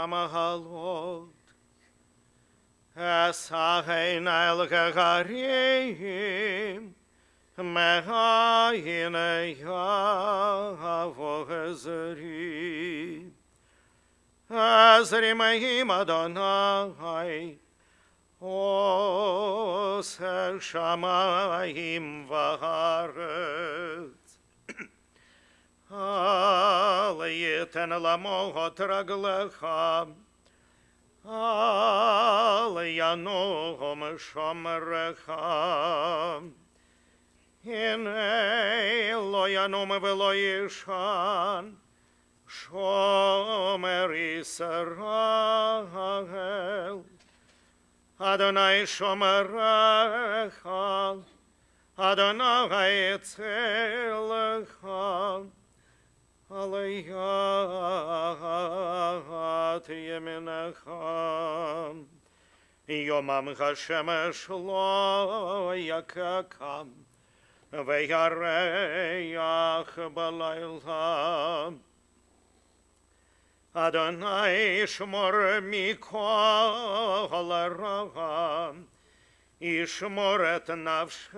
המעלות. אסעין אל גרים, מאין יבוא עזרי. עזרי מעם אדוני, עושה שמיים וארץ. אל ייתן למוט רגלך, אל ינום שומרך. הנה לא ינום ולא ישן, שומר ישראל. אדוני שומרך, אדוני צלך, על יד ימינך. יומם כשמש לא יככם, וירח בלילה. אדוני ישמור מכל הרע, ישמור את נפשך.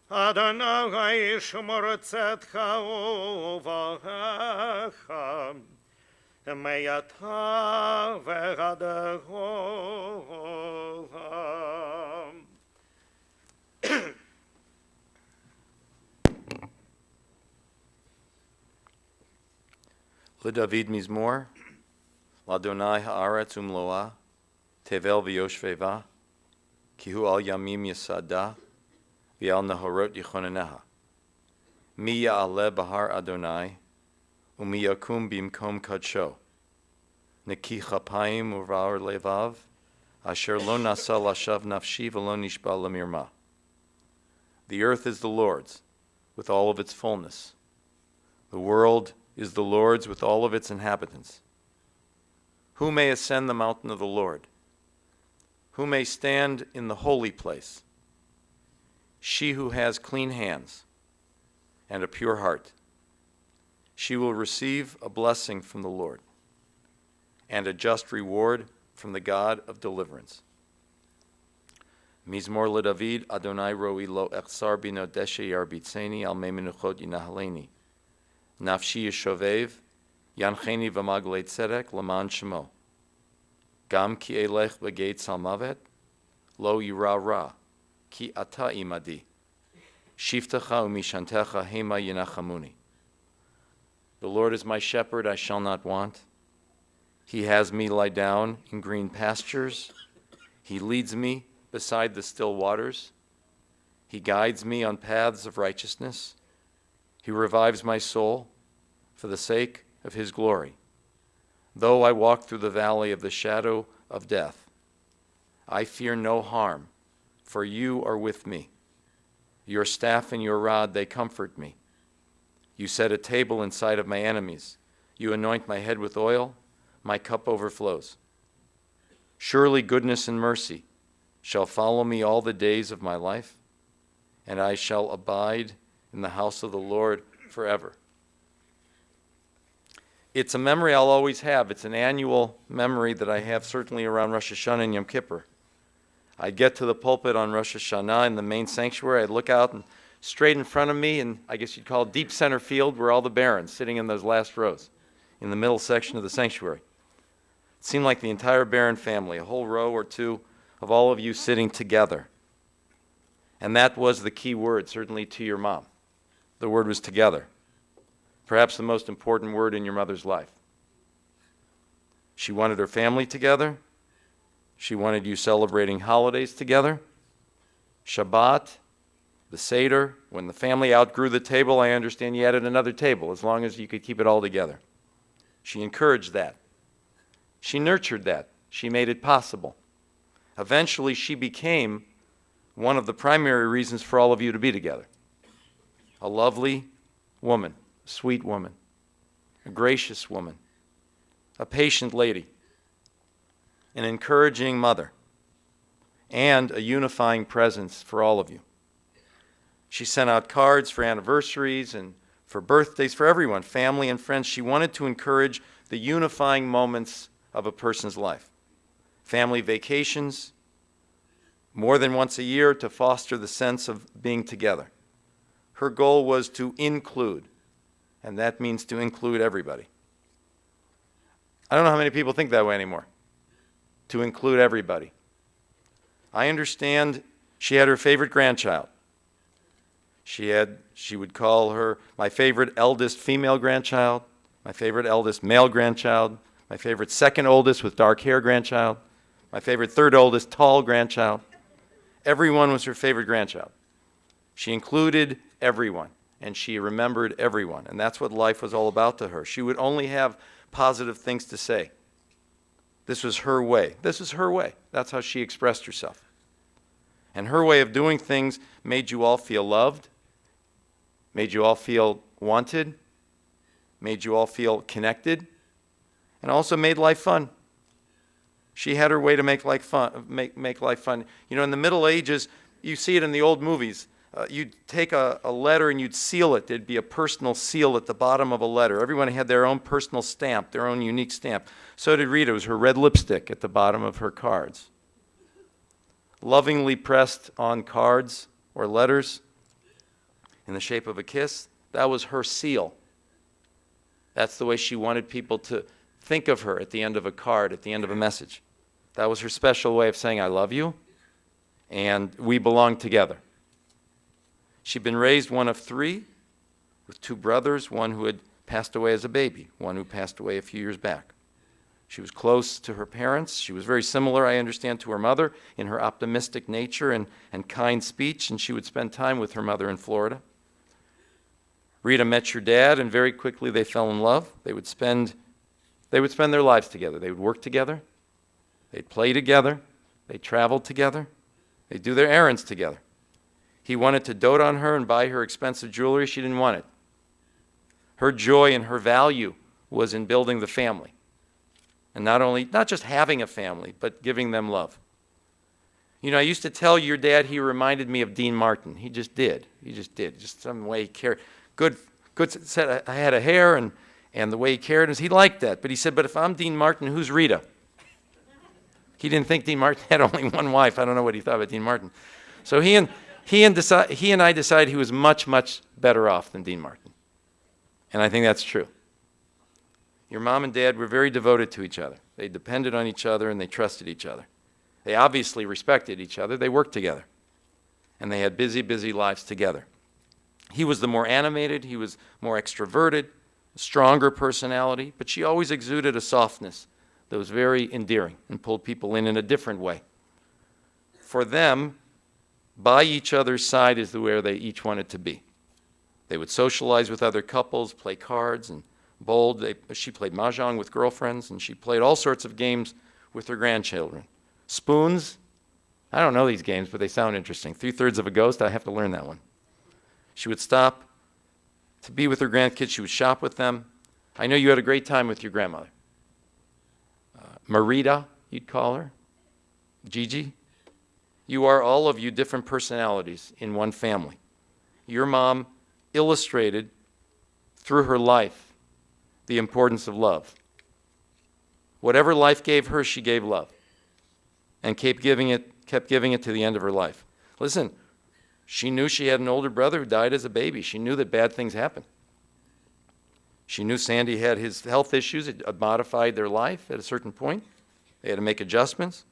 אדוני ישמור צאתך ובואך, מעתה ועד העולם. לדוד מזמור, לאדוני הארץ ומלואה, תבל ויושביה, כי הוא על ימים יסדה, ועל נהרות יכוננה. מי יעלה בהר אדוני, ומי יקום במקום קדשו. נקי כפיים וברר לבב, אשר לא נשא לשווא נפשי ולא נשבע למרמה. The earth is the Lord's, with all of its fullness. The world is the Lord's with all of its inhabitants. Who may ascend the mountain of the Lord? Who may stand in the holy place? She who has clean hands and a pure heart. She will receive a blessing from the Lord and a just reward from the God of deliverance. Mizmor LeDavid, Adonai roi lo echsar bino deshe yarbitzeni al mei menuchot yinahaleni. Nafshi yeshovev, yancheni v'maglei tzedek laman shemo. Gam ki elech b'geit salmavet, lo yira ra, ki ata imadi. Shiftecha umishantecha hema yinachamuni. The Lord is my shepherd, I shall not want. He has me lie down in green pastures. He leads me beside the still waters. He guides me on paths of righteousness. He revives my soul for the sake of his glory. Though I walk through the valley of the shadow of death, I fear no harm, for you are with me. Your staff and your rod, they comfort me. You set a table in sight of my enemies. You anoint my head with oil. My cup overflows. Surely goodness and mercy shall follow me all the days of my life, and I shall abide in the house of the Lord forever. It's a memory I'll always have. It's an annual memory that I have certainly around Rosh Hashanah and Yom Kippur. I'd get to the pulpit on Rosh Hashanah in the main sanctuary. I'd look out, and straight in front of me, and I guess you'd call it deep center field, were all the barons sitting in those last rows in the middle section of the sanctuary. It seemed like the entire Baron family, a whole row or two of all of you sitting together. And that was the key word, certainly to your mom. The word was together. Perhaps the most important word in your mother's life. She wanted her family together. She wanted you celebrating holidays together. Shabbat, the Seder, when the family outgrew the table, I understand you added another table as long as you could keep it all together. She encouraged that. She nurtured that. She made it possible. Eventually, she became one of the primary reasons for all of you to be together. A lovely woman, a sweet woman, a gracious woman, a patient lady, an encouraging mother, and a unifying presence for all of you. She sent out cards for anniversaries and for birthdays, for everyone, family and friends. She wanted to encourage the unifying moments of a person's life. Family vacations, more than once a year, to foster the sense of being together. Her goal was to include, and that means to include everybody. I don't know how many people think that way anymore, to include everybody. I understand she had her favorite grandchild. She would call her my favorite eldest female grandchild, my favorite eldest male grandchild, my favorite second oldest with dark hair grandchild, my favorite third oldest tall grandchild. Everyone was her favorite grandchild. She included everyone, and she remembered everyone, and that's what life was all about to her. She would only have positive things to say. This was her way. This is her way. That's how she expressed herself. And her way of doing things made you all feel loved, made you all feel wanted, made you all feel connected, and also made life fun. She had her way to make life fun. Make life fun. You know, in the Middle Ages, you see it in the old movies. You'd take a letter and you'd seal it. There'd be a personal seal at the bottom of a letter. Everyone had their own personal stamp, their own unique stamp. So did Rita. It was her red lipstick at the bottom of her cards. Lovingly pressed on cards or letters in the shape of a kiss, that was her seal. That's the way she wanted people to think of her at the end of a card, at the end of a message. That was her special way of saying, I love you, and we belong together. She'd been raised one of three, with two brothers, one who had passed away as a baby, one who passed away a few years back. She was close to her parents. She was very similar, I understand, to her mother in her optimistic nature and kind speech, and she would spend time with her mother in Florida. Rita met your dad, and very quickly they fell in love. They would spend their lives together. They would work together. They'd play together. They'd travel together. They'd do their errands together. He wanted to dote on her and buy her expensive jewelry. She didn't want it. Her joy and her value was in building the family. And not just having a family, but giving them love. You know, I used to tell your dad he reminded me of Dean Martin. He just did. Just some way he cared. Good set. I had a hair and the way he cared, he liked that. But he said, but if I'm Dean Martin, who's Rita? He didn't think Dean Martin had only one wife. I don't know what he thought about Dean Martin. So he and I decided he was much, much better off than Dean Martin. And I think that's true. Your mom and dad were very devoted to each other. They depended on each other and they trusted each other. They obviously respected each other. They worked together. And they had busy, busy lives together. He was the more animated. He was more extroverted, stronger personality, but she always exuded a softness that was very endearing and pulled people in a different way. For them, by each other's side is where they each wanted to be. They would socialize with other couples, play cards and bowl. She played mahjong with girlfriends, and she played all sorts of games with her grandchildren. Spoons. I don't know these games, but they sound interesting. 3/3 of a ghost. I have to learn that one. She would stop to be with her grandkids. She would shop with them. I know you had a great time with your grandmother. Marita, you'd call her. Gigi. You are, all of you, different personalities in one family. Your mom illustrated through her life the importance of love. Whatever life gave her, she gave love and kept giving it to the end of her life. Listen, she knew she had an older brother who died as a baby. She knew that bad things happen. She knew Sandy had his health issues. It modified their life at a certain point. They had to make adjustments.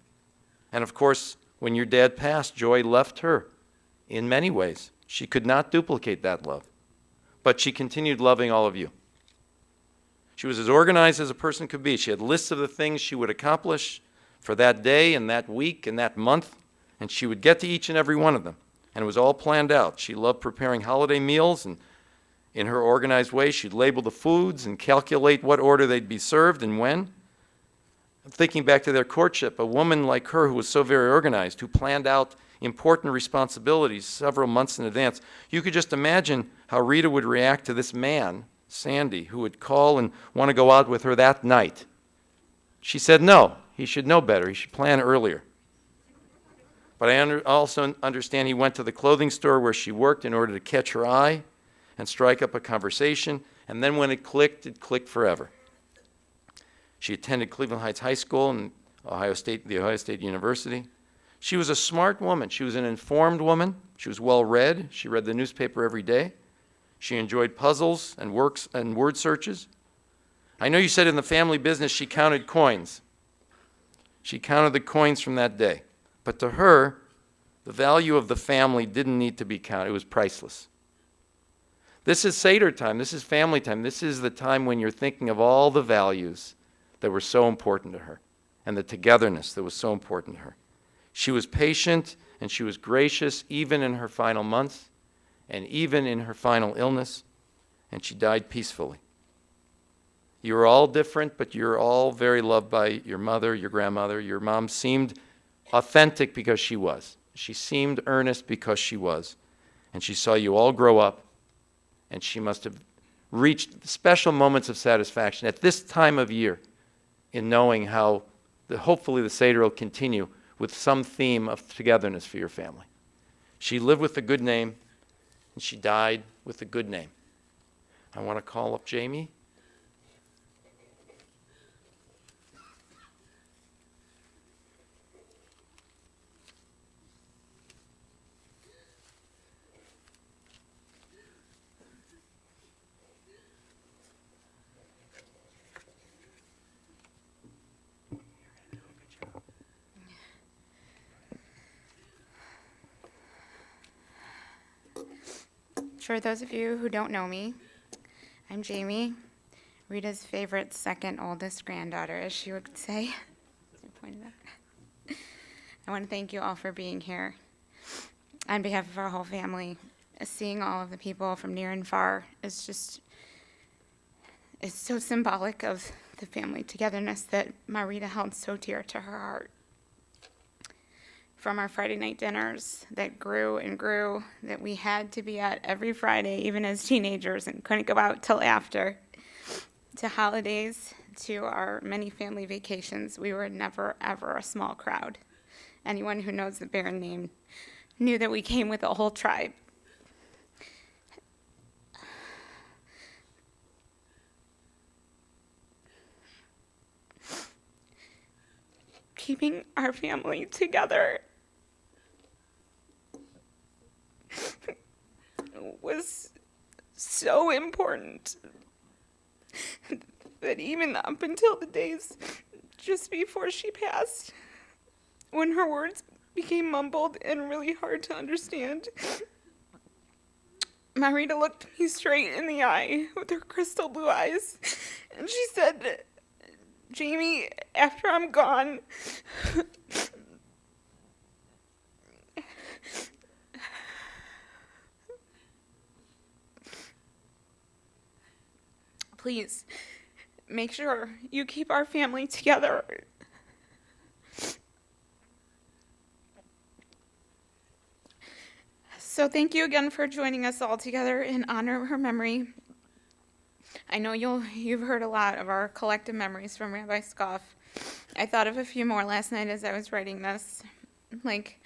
And of course, when your dad passed, joy left her in many ways. She could not duplicate that love. But she continued loving all of you. She was as organized as a person could be. She had lists of the things she would accomplish for that day and that week and that month, and she would get to each and every one of them. And it was all planned out. She loved preparing holiday meals, and in her organized way, she'd label the foods and calculate what order they'd be served and when. Thinking back to their courtship, a woman like her who was so very organized, who planned out important responsibilities several months in advance, you could just imagine how Rita would react to this man, Sandy, who would call and want to go out with her that night. She said no, he should know better, he should plan earlier. But I also understand he went to the clothing store where she worked in order to catch her eye and strike up a conversation, and then when it clicked forever. She attended Cleveland Heights High School and the Ohio State University. She was a smart woman. She was an informed woman. She was well-read. She read the newspaper every day. She enjoyed puzzles and word searches. I know you said in the family business she counted coins. She counted the coins from that day. But to her, the value of the family didn't need to be counted. It was priceless. This is Seder time. This is family time. This is the time when you're thinking of all the values that were so important to her and the togetherness that was so important to her. She was patient and she was gracious even in her final months and even in her final illness, and she died peacefully. You're all different, but you're all very loved by your mother, your grandmother. Your mom seemed authentic because she was. She seemed earnest because she was. And she saw you all grow up, and she must have reached special moments of satisfaction at this time of year in knowing how hopefully the Seder will continue with some theme of togetherness for your family. She lived with a good name, and she died with a good name. I want to call up Jamie. For those of you who don't know me, I'm Jamie, Rita's favorite second oldest granddaughter, as she would say. I pointed out. I want to thank you all for being here. On behalf of our whole family, seeing all of the people from near and far is just, it's so symbolic of the family togetherness that Rita held so dear to her heart. From our Friday night dinners that grew and grew, that we had to be at every Friday, even as teenagers, and couldn't go out till after, to holidays, to our many family vacations, we were never, ever a small crowd. Anyone who knows the Barron name knew that we came with a whole tribe. Keeping our family together was so important that even up until the days just before she passed, when her words became mumbled and really hard to understand, Rita looked me straight in the eye with her crystal blue eyes, and she said, "Jamie, after I'm gone, please make sure you keep our family together." So thank you again for joining us all together in honor of her memory. I know you've heard a lot of our collective memories from Rabbi Scoff. I thought of a few more last night as I was writing this, like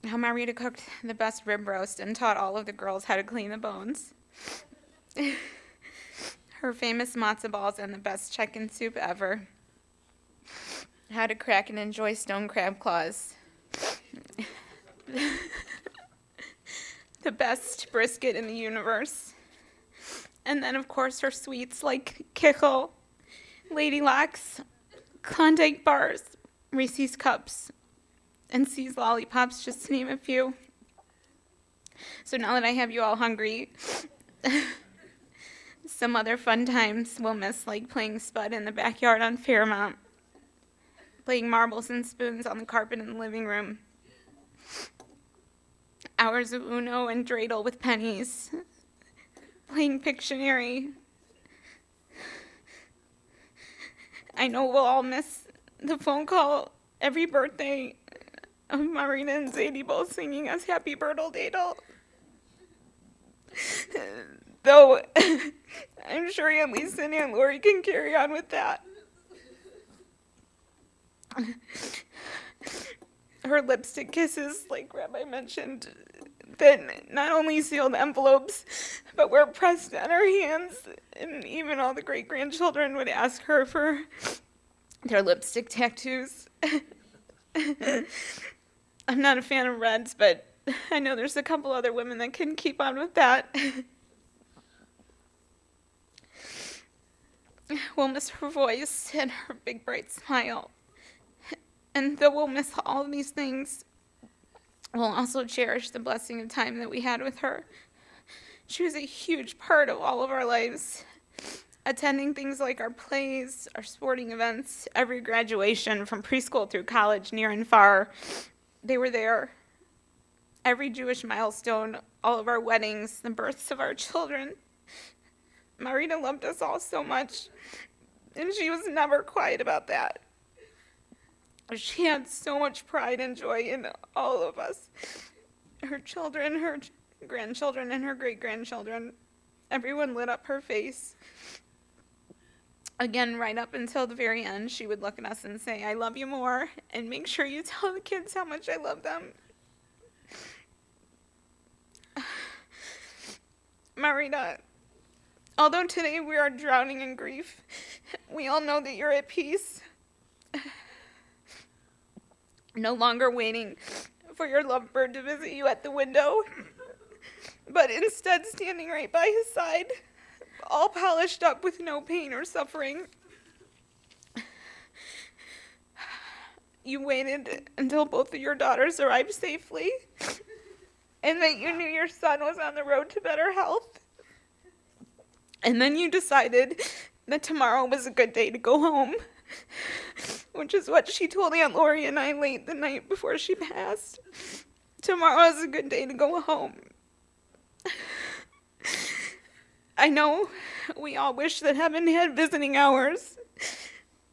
how Rita cooked the best rib roast and taught all of the girls how to clean the bones. Her famous matzo balls and the best chicken soup ever. How to crack and enjoy stone crab claws. The best brisket in the universe. And then, of course, her sweets like kichel, Lady Locks, Klondike bars, Reese's Cups, and C's lollipops, just to name a few. So now that I have you all hungry, some other fun times we'll miss, like playing Spud in the backyard on Fairmount, playing marbles and spoons on the carpet in the living room, hours of Uno and dreidel with pennies, playing Pictionary. I know we'll all miss the phone call every birthday of Marina and Zadie both singing us Happy Birtle Daddle. Though I'm sure Aunt Lisa and Aunt Lori can carry on with that. Her lipstick kisses, like Rabbi mentioned, that not only sealed envelopes, but were pressed on her hands, and even all the great-grandchildren would ask her for their lipstick tattoos. I'm not a fan of reds, but I know there's a couple other women that can keep on with that. We'll miss her voice and her big bright smile. And though we'll miss all of these things, we'll also cherish the blessing of time that we had with her. She was a huge part of all of our lives, attending things like our plays, our sporting events, every graduation from preschool through college, near and far. They were there. Every Jewish milestone, all of our weddings, the births of our children. Marita loved us all so much, and she was never quiet about that. She had so much pride and joy in all of us. Her children, her grandchildren, and her great-grandchildren. Everyone lit up her face. Again, right up until the very end, she would look at us and say, "I love you more, and make sure you tell the kids how much I love them." Marita, although today we are drowning in grief, we all know that you're at peace. No longer waiting for your lovebird to visit you at the window, but instead standing right by his side, all polished up with no pain or suffering. You waited until both of your daughters arrived safely, and that you knew your son was on the road to better health. And then you decided that tomorrow was a good day to go home, which is what she told Aunt Lori and I late the night before she passed. Tomorrow is a good day to go home. I know we all wish that heaven had visiting hours,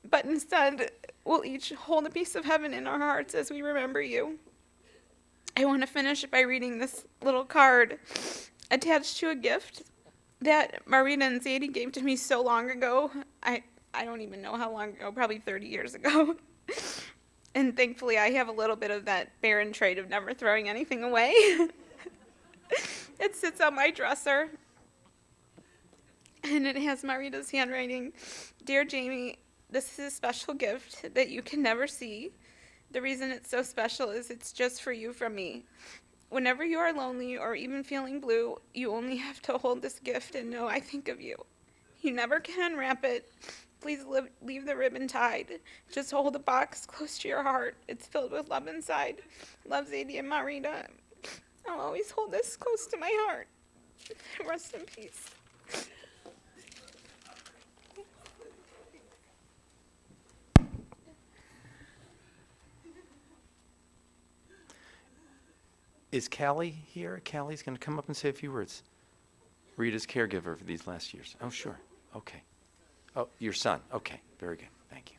but instead we'll each hold a piece of heaven in our hearts as we remember you. I want to finish by reading this little card attached to a gift that Marita and Zadie gave to me so long ago. I don't even know how long ago, probably 30 years ago. And thankfully I have a little bit of that Barron trait of never throwing anything away. It sits on my dresser, and it has Marita's handwriting. "Dear Jamie, this is a special gift that you can never see. The reason it's so special is it's just for you from me. Whenever you are lonely or even feeling blue, you only have to hold this gift and know I think of you. You never can unwrap it. Please leave the ribbon tied. Just hold the box close to your heart. It's filled with love inside. Love, Zadie and Marita. I'll always hold this close to my heart. Rest in peace." Is Callie here? Callie's going to come up and say a few words. Rita's caregiver for these last years. Oh, sure. Okay. Oh, your son. Okay. Very good. Thank you.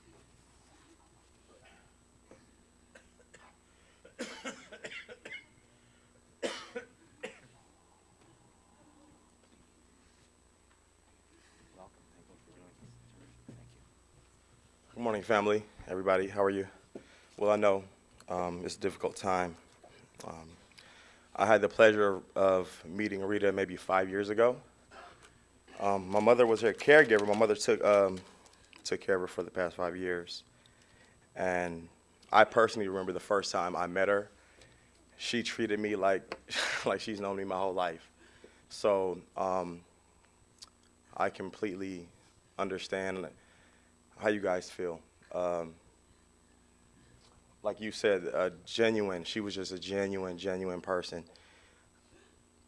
Good morning, family, everybody. How are you? Well, I know it's a difficult time. I had the pleasure of meeting Rita maybe 5 years ago. My mother was her caregiver. My mother took care of her for the past 5 years. And I personally remember the first time I met her. She treated me like she's known me my whole life. So I completely understand how you guys feel. Like you said, genuine. She was just a genuine person.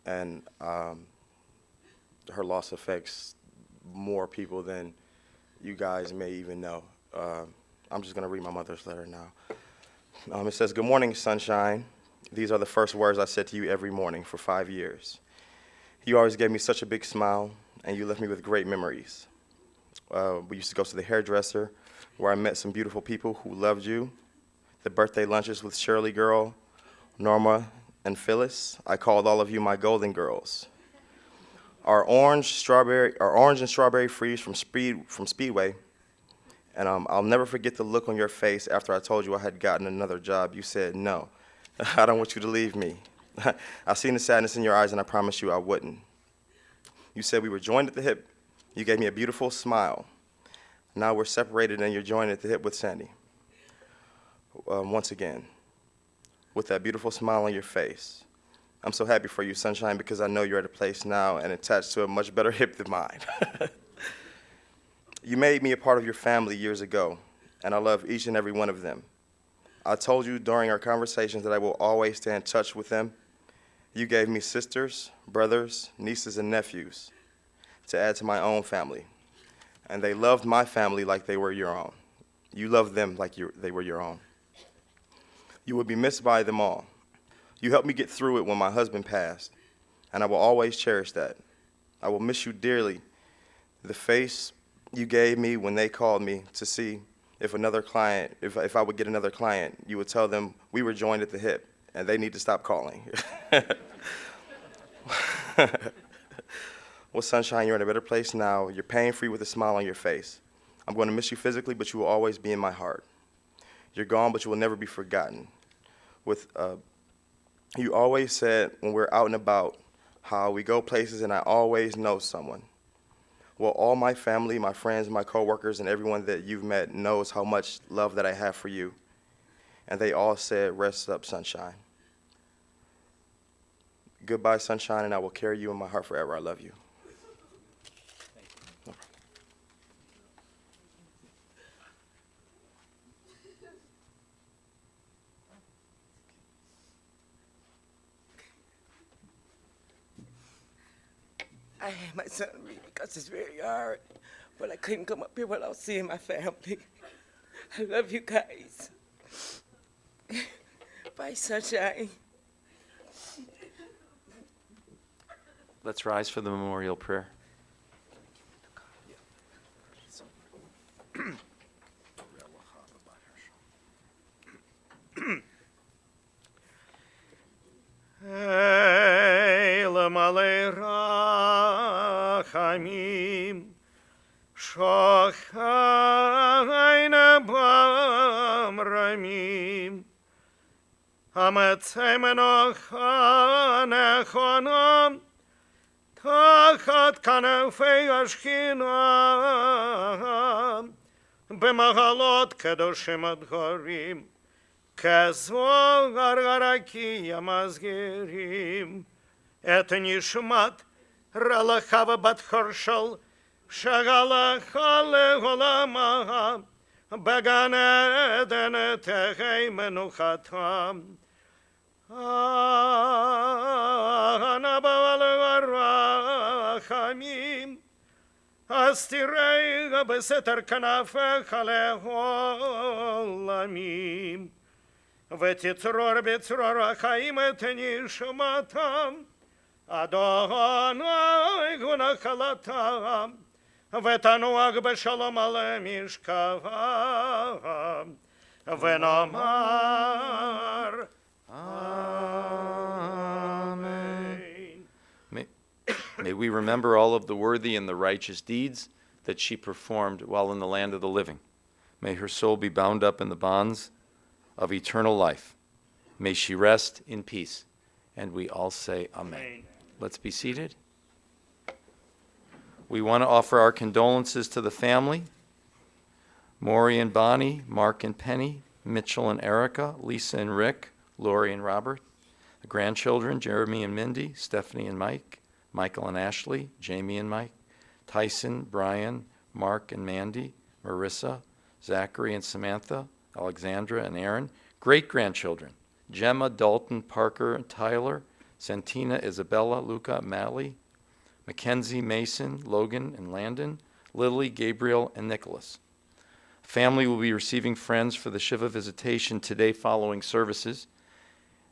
And her loss affects more people than you guys may even know. I'm just going to read my mother's letter now. It says, "Good morning, sunshine. These are the first words I said to you every morning for 5 years. You always gave me such a big smile, and you left me with great memories. We used to go to the hairdresser, where I met some beautiful people who loved you. The birthday lunches with Shirley Girl, Norma, and Phyllis. I called all of you my golden girls. Our orange and strawberry freeze from Speedway. And I'll never forget the look on your face after I told you I had gotten another job. You said, 'No, I don't want you to leave me.' I've seen the sadness in your eyes, and I promised you I wouldn't. You said we were joined at the hip. You gave me a beautiful smile. Now we're separated, and you're joined at the hip with Sandy. Once again, with that beautiful smile on your face. I'm so happy for you, Sunshine, because I know you're at a place now and attached to a much better hip than mine. You made me a part of your family years ago, and I love each and every one of them. I told you during our conversations that I will always stay in touch with them. You gave me sisters, brothers, nieces, and nephews to add to my own family. And they loved my family like they were your own. You loved them like they were your own. You will be missed by them all. You helped me get through it when my husband passed, and I will always cherish that. I will miss you dearly. The face you gave me when they called me to see if I would get another client, you would tell them we were joined at the hip, and they need to stop calling. Well, Sunshine, you're in a better place now. You're pain-free with a smile on your face. I'm going to miss you physically, but you will always be in my heart. You're gone, but you will never be forgotten. You always said when we're out and about how we go places and I always know someone. Well, all my family, my friends, my coworkers, and everyone that you've met knows how much love that I have for you. And they all said, rest up, Sunshine. Goodbye, Sunshine, and I will carry you in my heart forever. I love you. I had my son read because it's very hard, but I couldn't come up here without seeing my family. I love you guys. Bye, Sunshine. Let's rise for the memorial prayer. Eile malei rachamim, shochayne bamramim, hametzei menochanechonam, tachat kanafei ashkinam, b'mahalot kedoshim adhorim, כזוהר הרקיע מזהירים את נשמת רלחה בת חרשל שגלחה לעולמה בגן עדן תהי מנוחתם. אנא בעל הרחמים אז תראה בסתר כנפיך לעולמים. ותצרור בצרור החיים את נשמתם, אדוני ונחלתם, ותנוח בשלום על משכבם, ונאמר Amen. May we remember all of the worthy and the righteous deeds that she performed while in the land of the living. May her soul be bound up in the bonds of eternal life. May she rest in peace. And we all say amen. Amen. Let's be seated. We want to offer our condolences to the family. Maury and Bonnie, Mark and Penny, Mitchell and Erica, Lisa and Rick, Lori and Robert, the grandchildren, Jeremy and Mindy, Stephanie and Mike, Michael and Ashley, Jamie and Mike, Tyson, Brian, Mark and Mandy, Marissa, Zachary and Samantha, Alexandra and Aaron, great-grandchildren, Gemma, Dalton, Parker, and Tyler, Santina, Isabella, Luca, Mally, Mackenzie, Mason, Logan, and Landon, Lily, Gabriel, and Nicholas. Family will be receiving friends for the Shiva visitation today following services.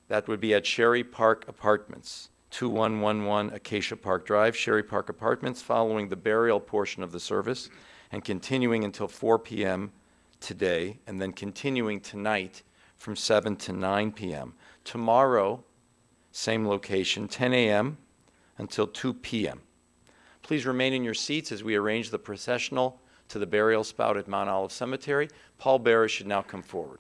That would be at Sherry Park Apartments, 2111 Acacia Park Drive, Sherry Park Apartments, following the burial portion of the service and continuing until 4 p.m. today, and then continuing tonight from 7 to 9 p.m. Tomorrow, same location, 10 a.m. until 2 p.m. Please remain in your seats as we arrange the processional to the burial spout at Mount Olive Cemetery. Paul Bearer should now come forward.